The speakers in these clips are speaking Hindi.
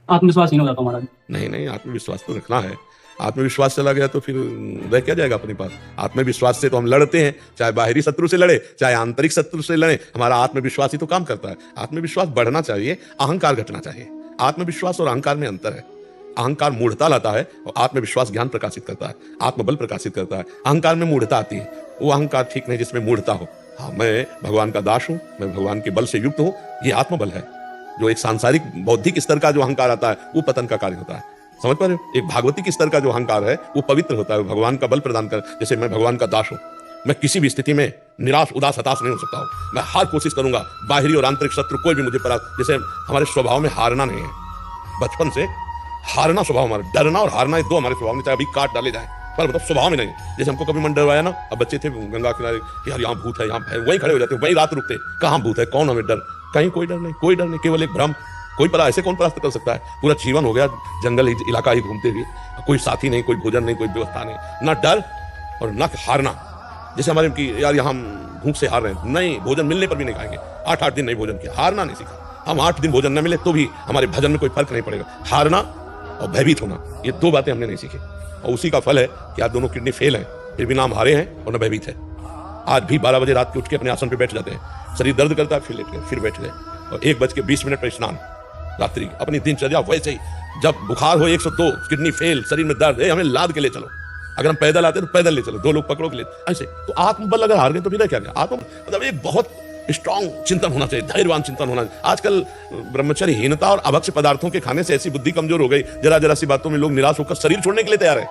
आत्मविश्वासहीन हो जाता हूँ महाराज। नहीं नहीं, आत्मविश्वास तो रखना है। आत्मविश्वास चला गया तो फिर रह क्या जाएगा अपने पास। आत्मविश्वास से तो हम लड़ते हैं, चाहे बाहरी शत्रु से लड़े चाहे आंतरिक शत्रु से लड़े, हमारा आत्मविश्वास ही तो काम करता है। आत्मविश्वास बढ़ना चाहिए, अहंकार घटना चाहिए। आत्मविश्वास और अहंकार में अंतर है। अहंकार मूढ़ता लाता है और आत्मविश्वास ज्ञान प्रकाशित करता है, आत्मबल प्रकाशित करता है। अहंकार में मूढ़ता आती है, वो अहंकार ठीक नहीं जिसमें मूढ़ता हो। हाँ, मैं भगवान का दास हूं, मैं भगवान के बल से युक्त हूं, ये आत्मबल है। जो एक सांसारिक बौद्धिक स्तर का जो अहंकार आता है वो पतन का कार्य होता है। समझ पा रहे हो? एक भागवतिक स्तर का जो अहंकार है वो पवित्र होता है, भगवान का बल प्रदान कर। जैसे मैं भगवान का दास हूं, मैं किसी भी स्थिति में निराश उदास हताश नहीं हो सकता हूं। मैं हर कोशिश करूंगा, बाहरी और आंतरिक शत्रु कोई भी मुझे जैसे हमारे स्वभाव में हारना नहीं है। बचपन से हारना स्वभाव हमारा, डरना और हारना ये दो हमारे स्वभाव में, चाहे अभी काट डाले जाए पर मतलब स्वभाव में नहीं। जैसे हमको कभी मन डरवाया ना, अब बच्चे थे गंगा किनारे, यार यहाँ भूत है, यहाँ है, वहीं खड़े हो जाते, वहीं रात रुकते, कहाँ भूत है, कौन हमें डर, कहीं कोई डर नहीं, कोई डर नहीं, केवल एक भ्रम। कोई पता ऐसे कौन परास्त कर सकता है? पूरा जीवन हो गया जंगल इलाका ही घूमते हुए, कोई साथी नहीं, कोई भोजन नहीं, कोई व्यवस्था नहीं, ना डर और ना हारना। जैसे हमारे कि यार यहाँ हम भूख से हार रहे हैं, नहीं, भोजन मिलने पर भी नहीं खाएंगे। 8-8 दिन नहीं भोजन किया, हारना नहीं सीखा। हम 8 दिन भोजन न मिले तो भी हमारे भजन में कोई फर्क नहीं पड़ेगा। हारना और भयभीत होना, ये दो बातें हमने नहीं सीखी, और उसी का फल है कि आज दोनों किडनी फेल है, फिर भी ना हम हारे हैं और न भयभीत है। आज भी 12 बजे रात के उठ के अपने आसन पे बैठ जाते हैं, शरीर दर्द करता है, फिर लेट गए, फिर बैठ गए, और 1:20 पर स्नान रात्रि। अपनी दिनचर्या वैसे ही, जब बुखार हो 102, किडनी फेल, शरीर में दर्द है, हमें लाद के ले चलो। अगर हम पैदल आते तो पैदल ले चलो, 2 लोग पकड़ो के ले, ऐसे। तो आत्मबल अगर हार गए तो फिर क्या गया? आत्म मतलब एक बहुत स्ट्रॉन्ग चिंतन होना चाहिए, धैर्यवान चिंतन होना चाहिए। आजकल ब्रह्मचर्यहीनता और अभक्ष्य पदार्थों के खाने से ऐसी बुद्धि कमजोर हो गई, जरा जरा सी बातों में लोग निराश होकर शरीर छोड़ने के लिए तैयार है।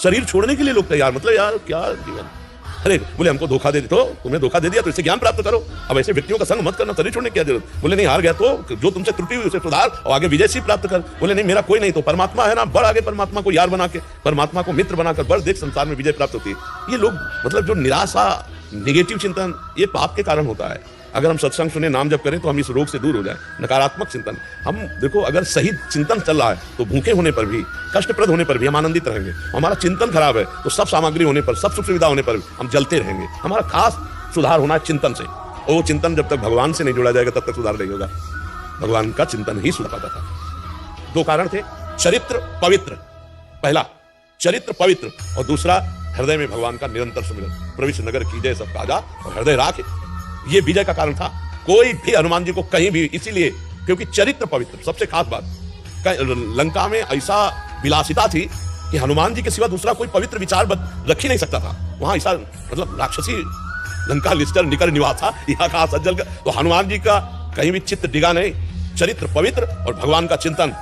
शरीर छोड़ने के लिए लोग तैयार, मतलब यार क्या जीवन। अरे बोले हमको धोखा दे तो तुम्हें धोखा दे दिया तो इससे ज्ञान प्राप्त करो, अब ऐसे व्यक्तियों का संग मत करना, शरीर छोड़ने की क्या जरूरत। बोले नहीं, हार गया तो जो तुमसे त्रुटि हुई उसे सुधार और आगे विजय सिंह प्राप्त कर। बोले नहीं, मेरा कोई नहीं तो परमात्मा है ना, बढ़ आगे परमात्मा को यार बना के, परमात्मा को मित्र बनाकर बढ़, देख संसार में विजय प्राप्त होती है। ये लोग मतलब जो निराशा, निगेटिव चिंतन, ये पाप के कारण होता है। अगर हम सत्संग सुने, नाम जप करें तो हम इस रोग से दूर हो जाए। नकारात्मक चिंतन, हम देखो अगर सही चिंतन चल रहा है तो भूखे होने पर भी, कष्टप्रद होने पर भी हम आनंदित रहेंगे। हमारा चिंतन खराब है तो सब सामग्री होने पर, सब सुख सुविधा होने पर हम जलते रहेंगे। हमारा खास सुधार होना है चिंतन से, और वो चिंतन जब तक भगवान से नहीं जुड़ा जाएगा तब तक सुधार नहीं होगा। भगवान का चिंतन ही सुधार पाता था। 2 कारण थे, चरित्र पवित्र, पहला चरित्र पवित्र, और दूसरा हृदय में भगवान का निरंतर सुमिरन। प्रविश नगर कीजिए सब काजा और हृदय राखे, ये विजय का कारण था। कोई भी हनुमान जी को कहीं भी, इसीलिए क्योंकि चरित्र पवित्र, सबसे खास बात। लंका में ऐसा विलासिता थी कि हनुमान जी के सिवा दूसरा कोई पवित्र विचार रख ही नहीं सकता था। वहां ऐसा मतलब राक्षसी लंका लिस्टर निकर निवास था, यहाँ का सज्जल का, तो हनुमान जी का कहीं भी चित्त डिगा नहीं। चरित्र पवित्र और भगवान का चिंतन,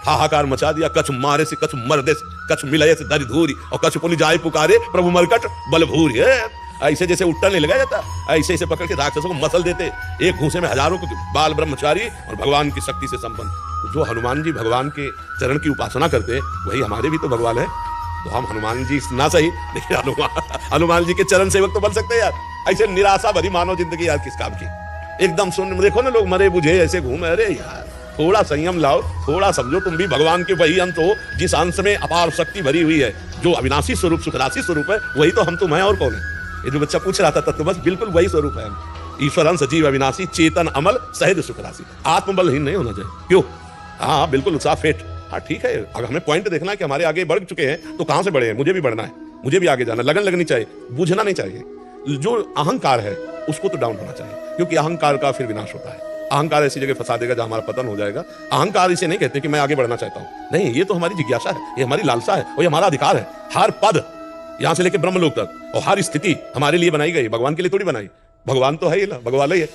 हाहाकार मचा दिया। कछ मारे से कछ मरदे से, कछ मिलए से दरि धूरी, और कछ पुनि जाए पुकारे प्रभु मरकट बल भूरी। ऐसे जैसे उट्टन नहीं लगाया जाता, ऐसे ऐसे पकड़ के राक्षसों को मसल देते, एक घूंसे में हजारों को बाल ब्रह्मचारी और भगवान की शक्ति से संपन्न। जो हनुमान जी भगवान के चरण की उपासना करते वही हमारे भी तो भगवान है। तो हम हनुमान जी ना सही, लेकिन हनुमान जी के चरण सेवक तो बन सकते हैं यार। ऐसे निराशा भरी मानव जिंदगी यार किस काम की। एकदम सुन, देखो ना लोग मरे बुझे ऐसे घूमे। अरे यार थोड़ा संयम लाओ, थोड़ा समझो तुम भी भगवान के वही अंत हो जिस अंश में अपार शक्ति भरी हुई है। जो अविनाशी स्वरूप सुखराशि स्वरूप है वही तो हम तुम है, और कौन है? ये जो बच्चा पूछ रहा था तत्व बस बिल्कुल वही स्वरूप है। ईश्वर अंश जीव अविनाशी चेतन अमल सहज सुखराशि। आत्मबलहीन नहीं होना चाहिए। क्यों? हाँ बिल्कुल उत्साह फेट, हाँ ठीक है। अगर हमें पॉइंट देखना है कि हमारे आगे बढ़ चुके हैं तो कहां से बढ़े हैं, मुझे भी बढ़ना है, मुझे भी आगे जाना, लगन लगनी चाहिए, बुझना नहीं चाहिए। जो अहंकार है उसको तो डाउन होना चाहिए, क्योंकि अहंकार का फिर विनाश होता है। अहंकार ऐसी जगह फंसा देगा जहां हमारा पतन हो जाएगा। अहंकार इसे नहीं कहते कि मैं आगे बढ़ना चाहता हूं, नहीं, ये तो हमारी जिज्ञासा है, ये हमारी लालसा है और ये हमारा अधिकार है। हर पद यहां से लेकर ब्रह्मलोक तक और हर स्थिति हमारे लिए बनाई गई, भगवान के लिए थोड़ी बनाई। भगवान तो है ही ना, भगवान ही है।